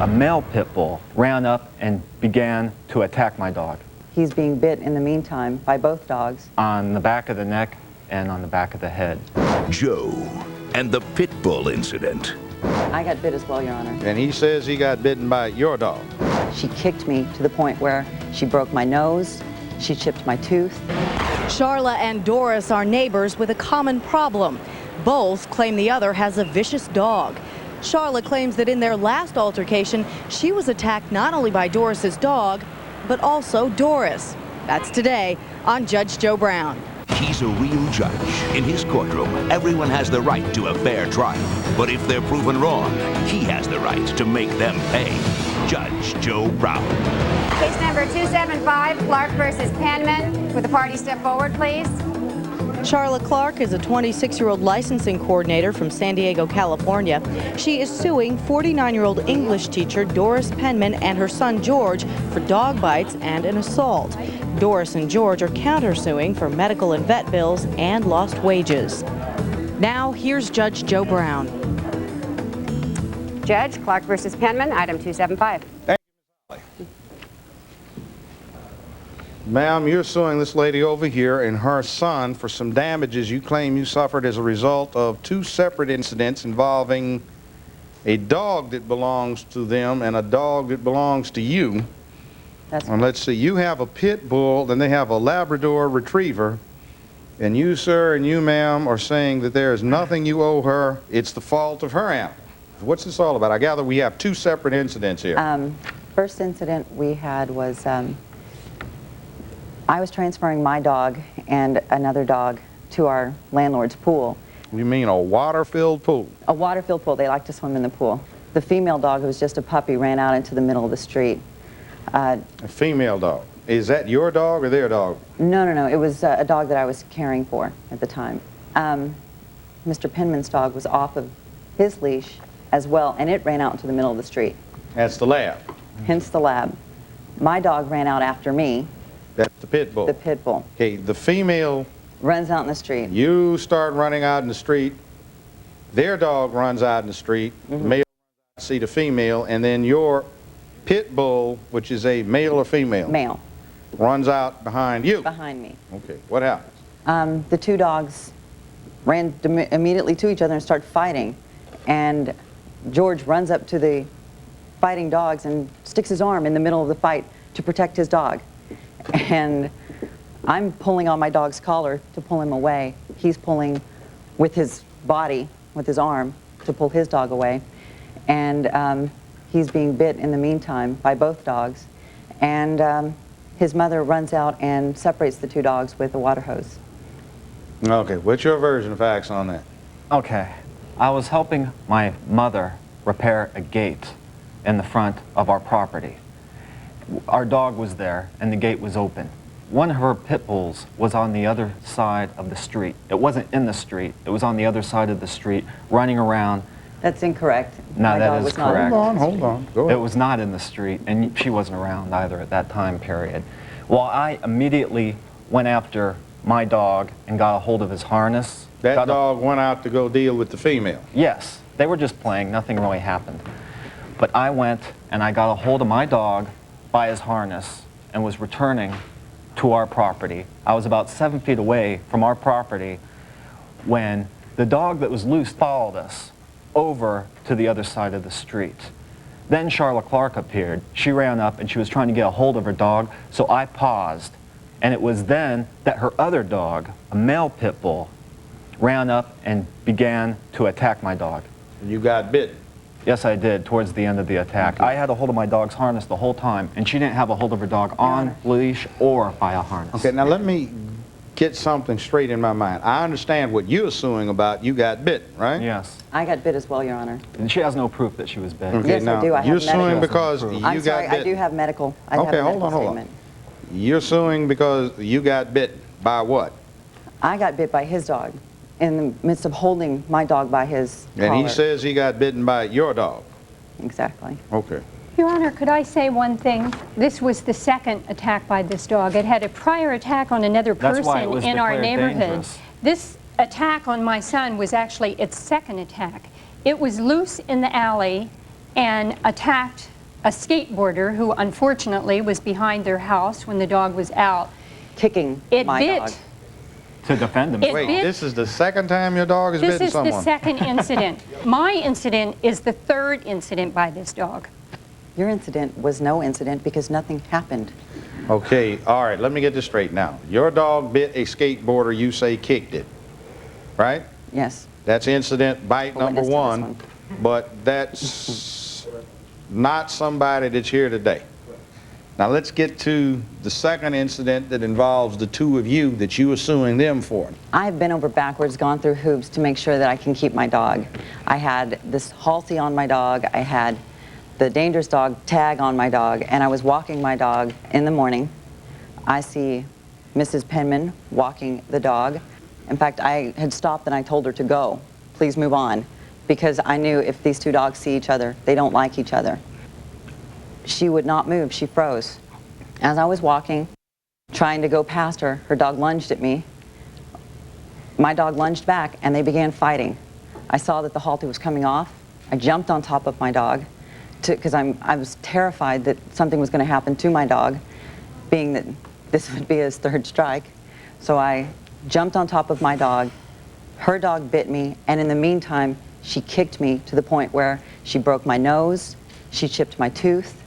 A male pit bull ran up and began to attack my dog. He's being bit in the meantime by both dogs. On the back of the neck and on the back of the head. Joe and the pit bull incident. I got bit as well, Your Honor. And he says he got bitten by your dog. She kicked me to the point where she broke my nose, she chipped my tooth. Charla and Doris are neighbors with a common problem. Both claim the other has a vicious dog. Charla claims that in their last altercation, she was attacked not only by Doris's dog, but also Doris. That's today on Judge Joe Brown. He's a real judge. In his courtroom, everyone has the right to a fair trial. But if they're proven wrong, he has the right to make them pay. Judge Joe Brown. Case number 275, Clark versus Penman. Would the party step forward, please? Charla Clark is a 26-year-old licensing coordinator from San Diego, California. She is suing 49-year-old English teacher Doris Penman and her son George for dog bites and an assault. Doris and George are countersuing for medical and vet bills and lost wages. Now, here's Judge Joe Brown. Judge, Clark versus Penman, item 275. Ma'am, you're suing this lady over here and her son for some damages you claim you suffered as a result of two separate incidents involving a dog that belongs to them and a dog that belongs to you. That's And let's see, you have a pit bull, then they have a Labrador retriever, and you, sir, and you, ma'am, are saying that there is nothing you owe her. It's the fault of her animal. What's this all about? I gather we have two separate incidents here. First incident we had was I was transferring my dog and another dog to our landlord's pool. You mean a water-filled pool? A water-filled pool. They like to swim in the pool. The female dog, who was just a puppy, ran out into the middle of the street. A female dog. Is that your dog or their dog? No. It was a dog that I was caring for at the time. Mr. Penman's dog was off of his leash as well, and it ran out into the middle of the street. That's the lab. Hence the lab. My dog ran out after me. That's the pit bull. The pit bull. Okay, the female, Runs out in the street. you start running out in the street, their dog runs out in the street, the male see the female, and then your pit bull, which is a male or female? Male. Runs out behind you? Behind me. Okay, what happens? The two dogs ran immediately to each other and started fighting. And George runs up to the fighting dogs and sticks his arm in the middle of the fight to protect his dog. And I'm pulling on my dog's collar to pull him away. He's pulling with his body, with his arm, to pull his dog away. And he's being bit in the meantime by both dogs. And his mother runs out and separates the two dogs with a water hose. Okay, what's your version of facts on that? Okay, I was helping my mother repair a gate in the front of our property. Our dog was there and the gate was open. One of her pit bulls was on the other side of the street. It wasn't in the street, it was on the other side of the street, running around. That's incorrect. No, My that dog is was not correct. Hold on, go ahead. It was not in the street, and she wasn't around either at that time period. Well, I immediately went after my dog and got a hold of his harness. That dog went out to go deal with the female? Yes, they were just playing, nothing really happened. But I went and I got a hold of my dog by his harness and was returning to our property. I was about 7 feet away from our property when the dog that was loose followed us over to the other side of the street. Then Charla Clark appeared. She ran up and she was trying to get a hold of her dog, so I paused. And it was then that her other dog, a male pit bull, ran up and began to attack my dog. And you got bitten? Yes, I did, towards the end of the attack. I had a hold of my dog's harness the whole time, and she didn't have a hold of her dog on leash or by a harness. Okay, now let me get something straight in my mind. I understand what you're suing about. You got bitten, right? Yes. I got bit as well, Your Honor. And she has no proof that she was bitten. Okay, Yes, now, I do. I have you're medical. suing because you I'm got sorry, bitten. I do have medical. I have Okay, a hold medical on. statement. You're suing because you got bitten. By what? I got bit by his dog in the midst of holding my dog by his collar. And he says he got bitten by your dog. Exactly. Okay. Your Honor, could I say one thing? This was the second attack by this dog. It had a prior attack on another That's why it was person in our declared neighborhood. dangerous. This attack on my son was actually its second attack. It was loose in the alley, and attacked a skateboarder who unfortunately was behind their house when the dog was out. Kicking It my bit. dog. To defend him. It Wait, bit- this is the second time your dog has This bitten is someone? the second incident. My incident is the third incident by this dog. Your incident was no incident because nothing happened. Okay, all right, let me get this straight now. Your dog bit a skateboarder, you say kicked it, right? Yes. That's incident bite Well, number witness to this one, but that's not somebody that's here today. Now let's get to the second incident that involves the two of you that you are suing them for. I've been over backwards, gone through hoops to make sure that I can keep my dog. I had this halsey on my dog. I had the dangerous dog tag on my dog, and I was walking my dog in the morning. I see Mrs. Penman walking the dog. In fact, I had stopped and I told her to go. Please move on, because I knew if these two dogs see each other, they don't like each other. She would not move. She froze. As I was walking, trying to go past her, her dog lunged at me. My dog lunged back, and they began fighting. I saw that the halter was coming off. I jumped on top of my dog because I was terrified that something was going to happen to my dog, being that this would be his third strike. So I jumped on top of my dog. Her dog bit me, and in the meantime, she kicked me to the point where she broke my nose, she chipped my tooth.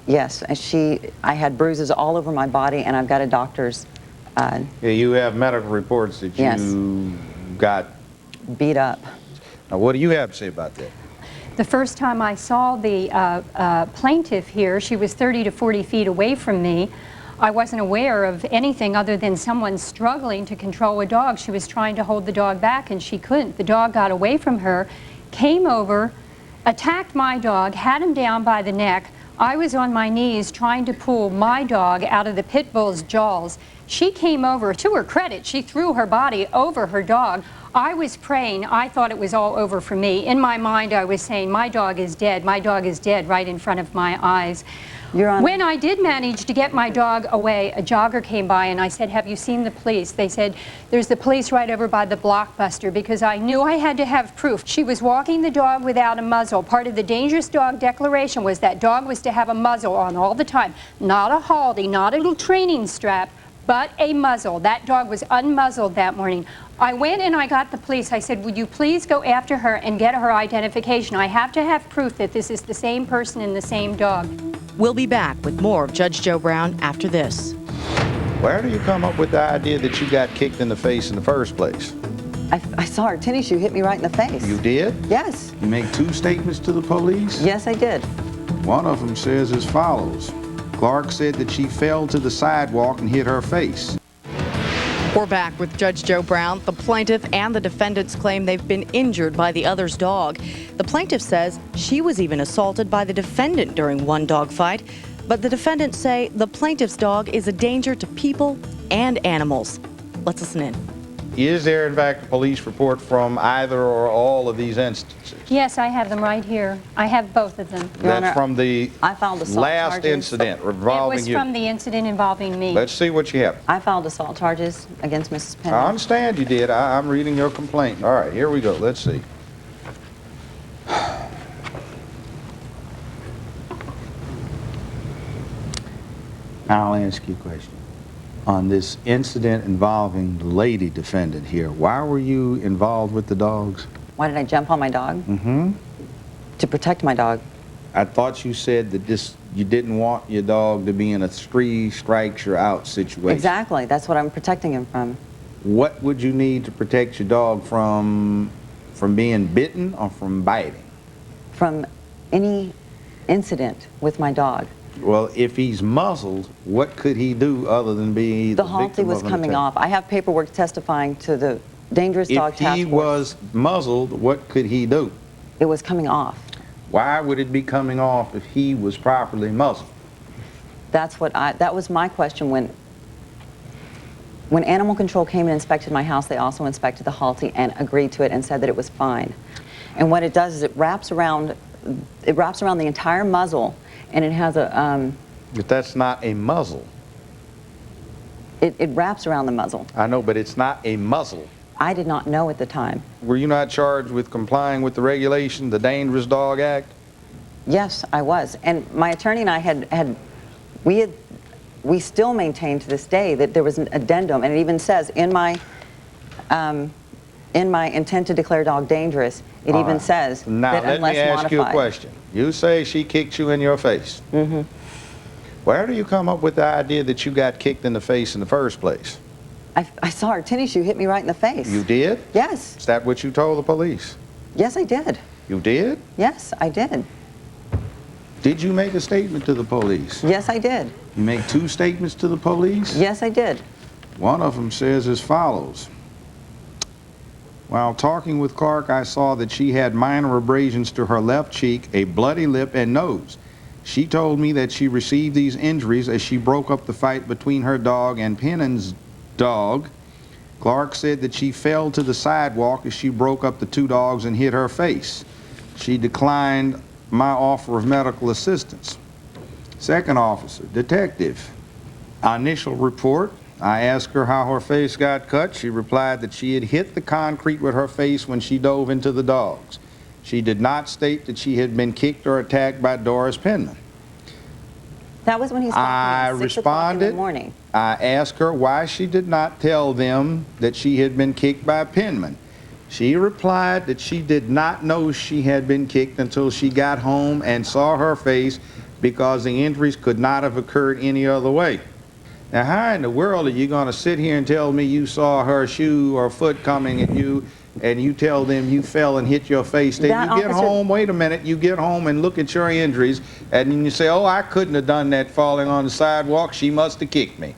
Yes, and I had bruises all over my body, and I've got a doctor's. Yeah, you have medical reports that Yes. you got. Beat up. Now, what do you have to say about that? The first time I saw the plaintiff here, she was 30 to 40 feet away from me. I wasn't aware of anything other than someone struggling to control a dog. She was trying to hold the dog back, and she couldn't. The dog got away from her, came over, attacked my dog, had him down by the neck. I was on my knees trying to pull my dog out of the pit bull's jaws. She came over. To her credit, she threw her body over her dog. I was praying. I thought it was all over for me. In my mind, I was saying, my dog is dead. My dog is dead right in front of my eyes. Your Honor. When I did manage to get my dog away, a jogger came by and I said, have you seen the police? They said, there's the police right over by the Blockbuster, because I knew I had to have proof. She was walking the dog without a muzzle. Part of the dangerous dog declaration was that dog was to have a muzzle on all the time. Not a halter, not a little training strap, but a muzzle. That dog was unmuzzled that morning. I went and I got the police. I said, would you please go after her and get her identification? I have to have proof that this is the same person and the same dog. We'll be back with more of Judge Joe Brown after this. Where do you come up with the idea that you got kicked in the face in the first place? I saw her tennis shoe hit me right in the face. You did? Yes. You make two statements to the police? Yes, I did. One of them says as follows. Clark said that she fell to the sidewalk and hit her face. We're back with Judge Joe Brown. The plaintiff and the defendants claim they've been injured by the other's dog. The plaintiff says she was even assaulted by the defendant during one dog fight, but the defendants say the plaintiff's dog is a danger to people and animals. Let's listen in. Is there, in fact, a police report from either or all of these instances? Yes, I have them right here. I have both of them. Your Honor, That's from the I filed assault last charges. incident It involving was you. from the incident involving me. Let's see what you have. I filed assault charges against Mrs. I Penman. understand you did. I'm reading your complaint. All right, here we go. Let's see. Now I'll ask you a question. On this incident involving the lady defendant here, why were you involved with the dogs? Why did I jump on my dog? Mm-hmm. To protect my dog. I thought you said that you didn't want your dog to be in a three strikes you're out situation. Exactly. That's what I'm protecting him from. What would you need to protect your dog from being bitten or from biting? From any incident with my dog. Well, if he's muzzled, what could he do other than be The the halter victim was of an coming attack? off. I have paperwork testifying to the dangerous dog If task he force. was muzzled, what could he do? It was coming off. Why would it be coming off if he was properly muzzled? That was my question when animal control came and inspected my house. They also inspected the halter and agreed to it and said that it was fine. And what it does is it wraps around the entire muzzle, and it has a But that's not a muzzle. it wraps around the muzzle. I know, but it's not a muzzle. I did not know at the time. Were you not charged with complying with the regulation, the Dangerous Dog Act? Yes, I was. And my attorney and I we still maintain to this day that there was an addendum, and it even says in my intent to declare dog dangerous, it All even right. says Now, that let unless me ask you a modified. question. You say she kicked you in your face. Mm-hmm. Where do you come up with the idea that you got kicked in the face in the first place? I saw her tennis shoe hit me right in the face. You did? Yes. Is that what you told the police? Yes, I did. You did? Yes, I did. Did you make a statement to the police? Yes, I did. You make 2 statements to the police? Yes, I did. One of them says as follows. While talking with Clark, I saw that she had minor abrasions to her left cheek, a bloody lip, and nose. She told me that she received these injuries as she broke up the fight between her dog and Penman's dog. Clark said that she fell to the sidewalk as she broke up the 2 dogs and hit her face. She declined my offer of medical assistance. Second officer, detective. Initial report, I asked her how her face got cut. She replied that she had hit the concrete with her face when she dove into the dogs. She did not state that she had been kicked or attacked by Doris Penman. That was when he stopped me at 6 o'clock in the morning. I asked her why she did not tell them that she had been kicked by Penman. She replied that she did not know she had been kicked until she got home and saw her face because the injuries could not have occurred any other way. Now, how in the world are you going to sit here and tell me you saw her shoe or foot coming at you and you tell them you fell and hit your face? Then you get home, wait a minute, you get home and look at your injuries and then you say, oh, I couldn't have done that falling on the sidewalk. She must have kicked me.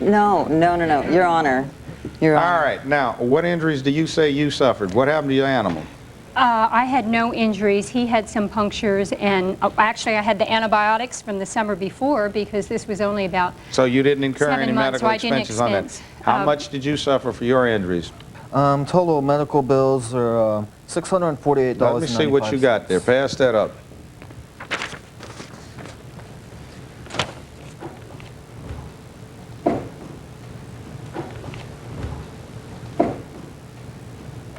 No, Your Honor. Your Honor. All right, now, what injuries do you say you suffered? What happened to your animal? I had no injuries. He had some punctures, and actually I had the antibiotics from the summer before because this was only about So you didn't incur 7 any months, medical so I didn't expenses on that? expense. How much did you suffer for your injuries? Total medical bills are $648.95. Let me see what you got there. Pass that up.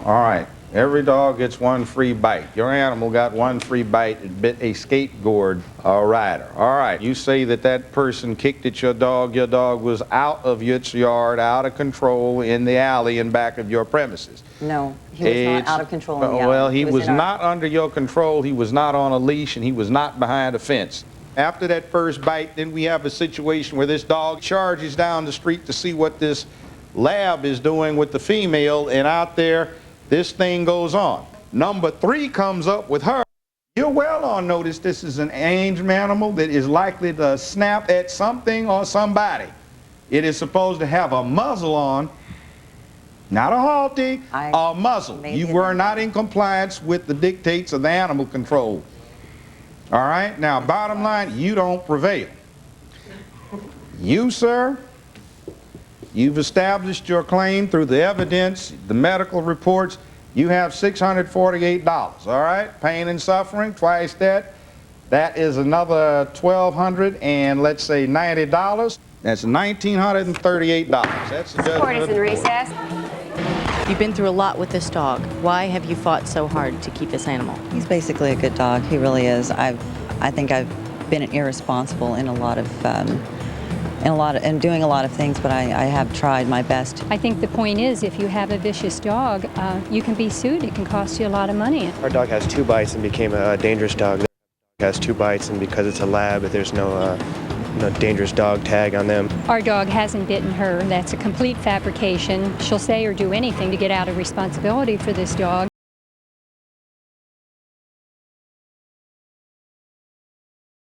All right. Every dog gets 1 free bite. Your animal got 1 free bite. It bit a skateboard rider. All right. You say that that person kicked at your dog. Your dog was out of its yard, out of control in the alley in back of your premises. No, he was not out of control in the alley. Well, he was in not under your control. He was not on a leash, and he was not behind a fence. After that first bite, then we have a situation where this dog charges down the street to see what this lab is doing with the female, and out there, this thing goes on. Number 3 comes up with her. You're well on notice this is an angel animal that is likely to snap at something or somebody. It is supposed to have a muzzle on, not a halty, a muzzle. You were not in compliance with the dictates of the animal control. All right, now bottom line, you don't prevail. You, sir, you've established your claim through the evidence, the medical reports. You have $648, all right? Pain and suffering, twice that. That is another $1,200 and let's say $90. That's $1,938. That's the Court is judgment. in recess. You've been through a lot with this dog. Why have you fought so hard to keep this animal? He's basically a good dog. He really is. I think I've been irresponsible in doing a lot of things, but I have tried my best. I think the point is if you have a vicious dog, you can be sued. It can cost you a lot of money. Our dog has 2 bites and became a dangerous dog. It has 2 bites, and because it's a lab, there's no dangerous dog tag on them. Our dog hasn't bitten her. That's a complete fabrication. She'll say or do anything to get out of responsibility for this dog.